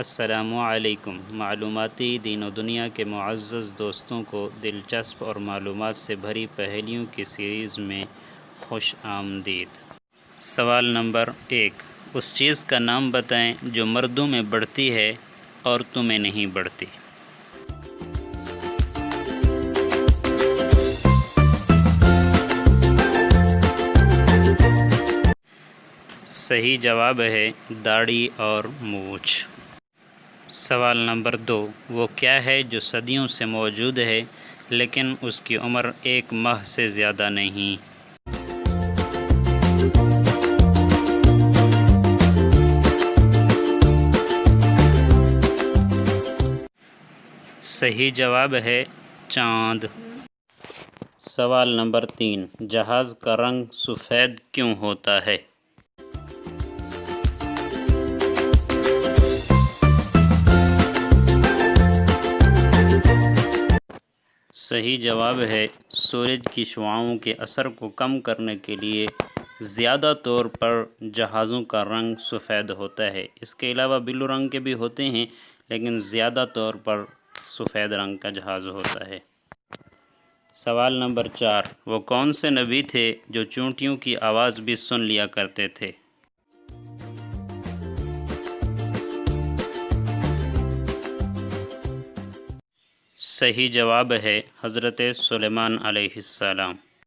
السلام علیکم۔ معلوماتی دین و دنیا کے معزز دوستوں کو دلچسپ اور معلومات سے بھری پہیلیوں کی سیریز میں خوش آمدید۔ سوال نمبر 1، اس چیز کا نام بتائیں جو مردوں میں بڑھتی ہے عورتوں میں نہیں بڑھتی۔ صحیح جواب ہے داڑھی اور مونچھ۔ سوال نمبر 2، وہ کیا ہے جو صدیوں سے موجود ہے لیکن اس کی عمر 1 ماہ سے زیادہ نہیں؟ صحیح جواب ہے چاند۔ سوال نمبر 3، جہاز کا رنگ سفید کیوں ہوتا ہے؟ صحیح جواب ہے سورج کی شعاؤں کے اثر کو کم کرنے کے لیے زیادہ طور پر جہازوں کا رنگ سفید ہوتا ہے۔ اس کے علاوہ بلو رنگ کے بھی ہوتے ہیں لیکن زیادہ طور پر سفید رنگ کا جہاز ہوتا ہے۔ سوال نمبر 4، وہ کون سے نبی تھے جو چونٹیوں کی آواز بھی سن لیا کرتے تھے؟ صحیح جواب ہے حضرت سلیمان علیہ السلام۔